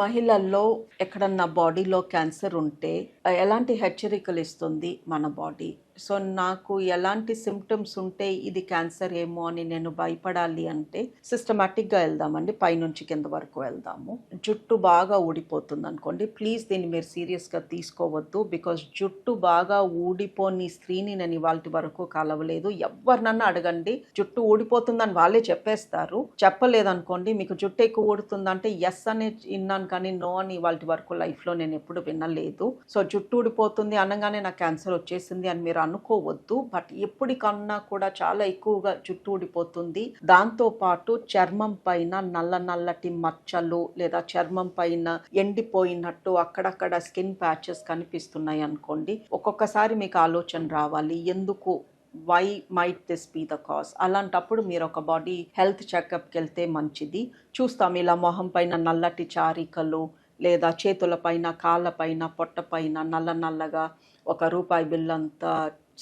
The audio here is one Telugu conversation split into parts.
మహిళల్లో ఎక్కడన్నా బాడీలో క్యాన్సర్ ఉంటే ఎలాంటి హెచ్చరికలు ఇస్తుంది మన బాడీ? సో నాకు ఎలాంటి సిమ్టమ్స్ ఉంటే ఇది క్యాన్సర్ ఏమో అని నేను భయపడాలి అంటే సిస్టమాటిక్గా వెళ్దామండి, పైనుంచి కింద వరకు వెళ్దాము. జుట్టు బాగా ఊడిపోతుంది అనుకోండి, ప్లీజ్ దీన్ని మీరు సీరియస్గా తీసుకోవద్దు. బికాజ్ జుట్టు బాగా ఊడిపోని స్త్రీని నేను ఇవాళ వరకు కలవలేదు. ఎవరినన్నా అడగండి, జుట్టు ఊడిపోతుందని వాళ్ళే చెప్పేస్తారు. చెప్పలేదనుకోండి, మీకు జుట్టు ఎక్కువ ఊడుతుందంటే ఎస్ అని విన్నాను కానీ నో అని ఇవాళ వరకు లైఫ్లో నేను ఎప్పుడు వినలేదు. సో జుట్టు ఊడిపోతుంది అనగానే నాకు క్యాన్సర్ వచ్చేసింది అని మీరు అనుకోవద్దు. బట్ ఎప్పటికన్నా కూడా చాలా ఎక్కువగా జుట్టు ఊడిపోతుంది. దాంతో పాటు చర్మం పైన నల్లటి మచ్చలు లేదా చర్మం పైన ఎండిపోయినట్టు అక్కడక్కడ స్కిన్ ప్యాచెస్ కనిపిస్తున్నాయి అనుకోండి, ఒక్కొక్కసారి మీకు ఆలోచన రావాలి, ఎందుకు, why might this be the cause? అలాంటప్పుడు మీరు ఒక బాడీ హెల్త్ చెకప్కి వెళ్తే మంచిది. చూస్తాం ఇలా మొహం పైన నల్లటి చారికలు లేదా చేతుల పైన, కాళ్ళ పైన, పొట్ట పైన నల్లగా ఒక రూపాయి బిల్లంతా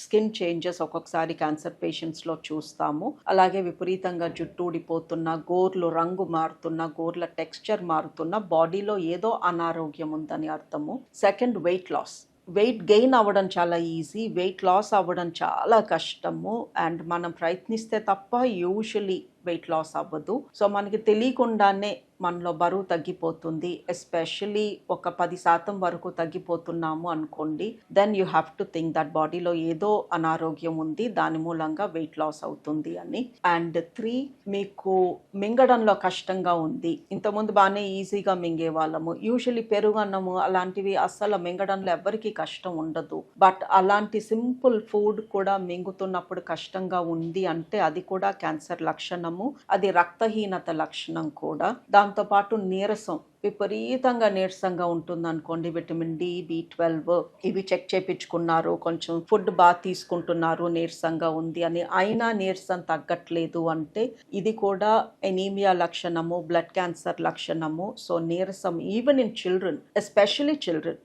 స్కిన్ చేంజెస్ ఒక్కొక్కసారి క్యాన్సర్ పేషెంట్స్లో చూస్తాము. అలాగే విపరీతంగా జుట్టు ఊడిపోతున్న, గోర్లు రంగు మారుతున్న, గోర్ల టెక్స్చర్ మారుతున్న, బాడీలో ఏదో అనారోగ్యం ఉందని అర్థము. Second, weight loss. Weight gain అవ్వడం చాలా ఈజీ, వెయిట్ లాస్ అవ్వడం చాలా కష్టము. అండ్ మనం ప్రయత్నిస్తే తప్ప యూజువలీ వెయిట్ లాస్ అవ్వదు. సో మనకి తెలియకుండానే మనలో బరువు తగ్గిపోతుంది. ఎస్పెషలీ ఒక 10% వరకు తగ్గిపోతున్నాము అనుకోండి, then you have to think that బాడీలో ఏదో అనారోగ్యం ఉంది, దాని మూలంగా వెయిట్ లాస్ అవుతుంది అని. అండ్ 3, మీకు మింగడంలో కష్టంగా ఉంది. ఇంతకుముందు బాగానే ఈజీగా మింగేవాళ్ళము. యూజువలీ పెరుగు అన్నము అలాంటివి అస్సలు మింగడంలో ఎవరికి కష్టం ఉండదు. బట్ అలాంటి సింపుల్ ఫుడ్ కూడా మింగుతున్నప్పుడు కష్టంగా ఉంది అంటే అది కూడా క్యాన్సర్ లక్షణం. అది రక్తహీనత లక్షణం కూడా. దాంతోపాటు నీరసం, విపరీతంగా నీరసంగా ఉంటుంది అనుకోండి. విటమిన్ డి, B12 ఇవి చెక్ చేయించుకున్నారు, కొంచెం ఫుడ్ బాగా తీసుకుంటున్నారు, నీరసంగా ఉంది అని, అయినా నీరసం తగ్గట్లేదు అంటే ఇది కూడా ఎనీమియా లక్షణము, బ్లడ్ క్యాన్సర్ లక్షణము. సో నీరసం even in children, especially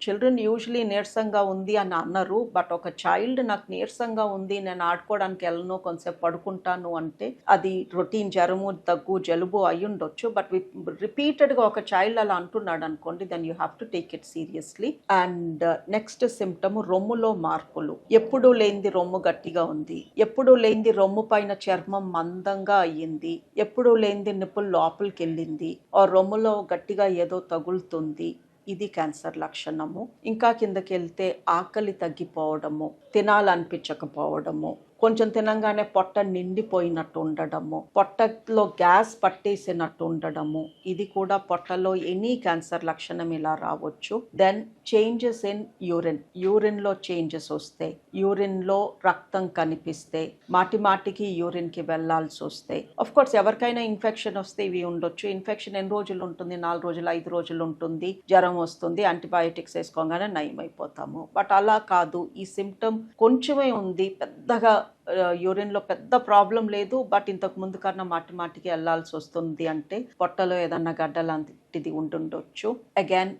children usually నీరసంగా ఉంది అని అన్నారు. బట్ ఒక చైల్డ్ నాకు నీరసంగా ఉంది, నేను ఆడుకోవడానికి వెళ్ళను, కొంచెంసేపు పడుకుంటాను అంటే అది రొటీన్ జ్వరము, దగ్గు, జలుబు అయి ఉండొచ్చు. బట్ రిపీటెడ్గా ఒక చైల్డ్ అలా అంటున్నాడు అనుకోండి, then you have to take it seriously. And next symptom, రొమ్ములో మార్పులు. ఎప్పుడూ లేనిది రొమ్ము గట్టిగా ఉంది, ఎప్పుడూ లేనిది రొమ్ము పైన చర్మం మందంగా అయ్యింది, ఎప్పుడూ లేనిది నిప్పులు లోపలికి వెళ్ళింది, ఆ రొమ్ములో గట్టిగా ఏదో తగులుతుంది, ఇది క్యాన్సర్ లక్షణము. ఇంకా కిందకి వెళ్తే ఆకలి తగ్గిపోవడము, తినాలనిపించకపోవడము, కొంచెం తినంగానే పొట్ట నిండిపోయినట్టు ఉండడము, పొట్టలో గ్యాస్ పట్టేసినట్టు ఉండడము, ఇది కూడా పొట్టలో ఎనీ క్యాన్సర్ లక్షణం ఇలా రావచ్చు. దెన్ చేంజెస్ ఇన్ యూరిన్లో చేంజెస్ వస్తే, యూరిన్లో రక్తం కనిపిస్తే, మాటికి యూరిన్కి వెళ్లాల్సి వస్తే, ఆఫ్ కోర్స్ ఎవరికైనా ఇన్ఫెక్షన్ వస్తే ఇవి ఉండొచ్చు. ఇన్ఫెక్షన్ ఎన్ని రోజులు ఉంటుంది? 4 రోజులు, 5 రోజులు ఉంటుంది. జ్వరం వస్తుంది, యాంటీబయాటిక్స్ వేసుకోగానే నయం అయిపోతాము. బట్ అలా కాదు, ఈ సిమ్టమ్ కొంచెమే ఉంది, పెద్దగా యూరిన్లో పెద్ద ప్రాబ్లం లేదు, బట్ ఇంతకు ముందు కన్నా మాటికి వెళ్లాల్సి వస్తుంది అంటే పొట్టలో ఏదన్నా గడ్డ లాంటిది ఉంటుండొచ్చు. అగైన్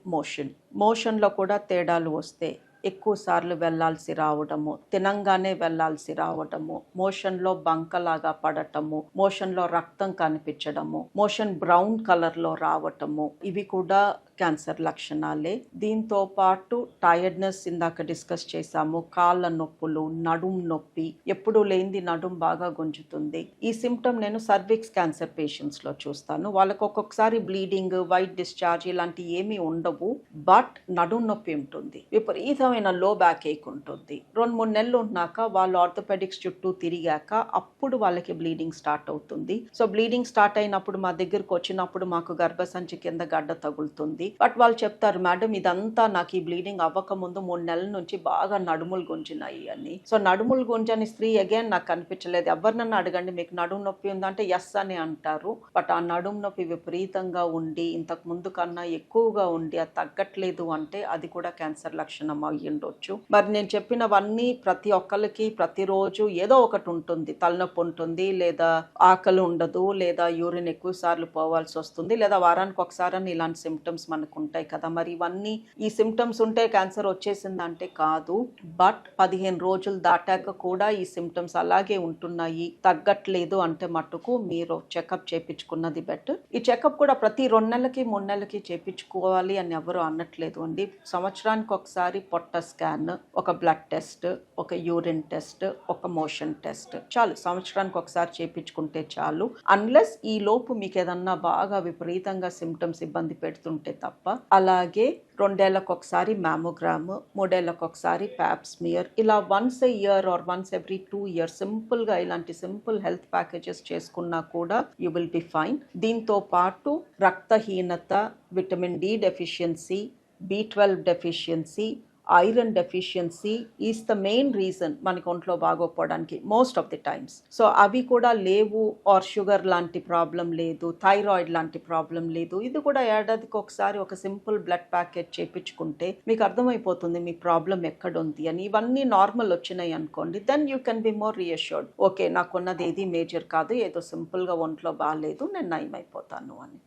మోషన్లో కూడా తేడాలు వస్తే, ఎక్కువ సార్లు వెళ్లాల్సి రావడము, తినంగానే వెళ్లాల్సి రావడము, మోషన్లో బంకలాగా పడటము, మోషన్లో రక్తం కనిపించడము, మోషన్ బ్రౌన్ కలర్లో రావటము, ఇవి కూడా క్యాన్సర్ లక్షణాలే. దీంతో పాటు టైర్డ్నెస్ ఇందాక డిస్కస్ చేశాము, కాళ్ళ నొప్పులు, నడుం నొప్పి, ఎప్పుడూ లేనిది నడుం బాగా గుంజుతుంది. ఈ సిమ్టమ్ నేను సర్విక్స్ క్యాన్సర్ పేషెంట్స్లో చూస్తాను. వాళ్ళకు ఒక్కొక్కసారి బ్లీడింగ్, వైట్ డిశ్చార్జ్ ఇలాంటి ఏమీ ఉండవు, బట్ నడుం నొప్పి ఉంటుంది, విపరీతమైన లో బ్యాక్ ఏక్ ఉంటుంది. 2-3 నెలలు ఉన్నాక వాళ్ళు ఆర్థోపెడిక్స్ చుట్టూ తిరిగాక అప్పుడు వాళ్ళకి బ్లీడింగ్ స్టార్ట్ అవుతుంది. సో బ్లీడింగ్ స్టార్ట్ అయినప్పుడు మా దగ్గరకు వచ్చినప్పుడు మాకు గర్భసంచి కింద గడ్డ తగులుతుంది. బట్ వాళ్ళు చెప్తారు, మేడం ఇదంతా నాకు ఈ బ్లీడింగ్ అవ్వకముందు 3 నెలల నుంచి బాగా నడుములు గుంజినాయి అని. సో నడుములు గుంజని స్త్రీ అగైన్ నాకు కనిపించలేదు. ఎవరినన్నా అడగండి, మీకు నడుము నొప్పి ఉందంటే ఎస్ అని అంటారు. బట్ ఆ నడుము నొప్పి విపరీతంగా ఉండి, ఇంతకు ముందు కన్నా ఎక్కువగా ఉండి అది తగ్గట్లేదు అంటే అది కూడా క్యాన్సర్ లక్షణం అయ్యి ఉండొచ్చు. మరి నేను చెప్పినవన్నీ ప్రతి ఒక్కరికి ప్రతిరోజు ఏదో ఒకటి ఉంటుంది. తలనొప్పి ఉంటుంది, లేదా ఆకలి ఉండదు, లేదా యూరిన్ ఎక్కువ సార్లు పోవాల్సి వస్తుంది, లేదా వారానికి ఒకసారి ఇలాంటి సిమ్టమ్స్ మనకు ఉంటాయి కదా. మరి ఇవన్నీ ఈ సిమ్టమ్స్ ఉంటే క్యాన్సర్ వచ్చేసిందంటే కాదు, బట్ 15 రోజులు దాటాక కూడా ఈ సిమ్టమ్స్ అలాగే ఉంటున్నాయి, తగ్గట్లేదు అంటే మట్టుకు మీరు చెకప్ చేయించుకున్నది బెటర్. ఈ చెకప్ కూడా ప్రతి 2 నెలలకి 3 నెలలకి చేయించుకోవాలి అని ఎవరు అనట్లేదు అండి. సంవత్సరానికి ఒకసారి పొట్ట స్కాన్, ఒక బ్లడ్ టెస్ట్, ఒక యూరిన్ టెస్ట్, ఒక మోషన్ టెస్ట్ చాలు. సంవత్సరానికి ఒకసారి చేయించుకుంటే చాలు. అన్లెస్ ఈ లోపు మీకు ఏదన్నా బాగా విపరీతంగా సిమ్టమ్స్ ఇబ్బంది పెడుతుంటే తప్ప. అలాగే 2 ఏళ్లకు ఒకసారి మ్యామోగ్రామ్, 3 ఏళ్లకు ఒకసారి ప్యాప్ స్మియర్, ఇలా once a year are once every 2 years సింపుల్గా ఇలాంటి సింపుల్ హెల్త్ ప్యాకేజెస్ చేసుకున్నా కూడా యూ విల్ బి ఫైన్. దీంతో పాటు రక్తహీనత, vitamin D deficiency, B12 deficiency, iron deficiency is the main reason మనకి ఒంట్లో బాగోపోవడానికి most of the times. So అవి కూడా లేవు, ఆర్ షుగర్ లాంటి ప్రాబ్లం లేదు, థైరాయిడ్ లాంటి ప్రాబ్లం లేదు, ఇది కూడా ఏడాదికి ఒకసారి ఒక సింపుల్ బ్లడ్ ప్యాకేజ్ చేయించుకుంటే మీకు అర్థమైపోతుంది మీ ప్రాబ్లం ఎక్కడుంది అని. ఇవన్నీ నార్మల్ వచ్చినాయి అనుకోండి, then you can be more reassured. Okay, నాకున్నది ఏది మేజర్ కాదు, ఏదో సింపుల్గా ఒంట్లో బాగాలేదు, నేను నయమైపోతాను అని.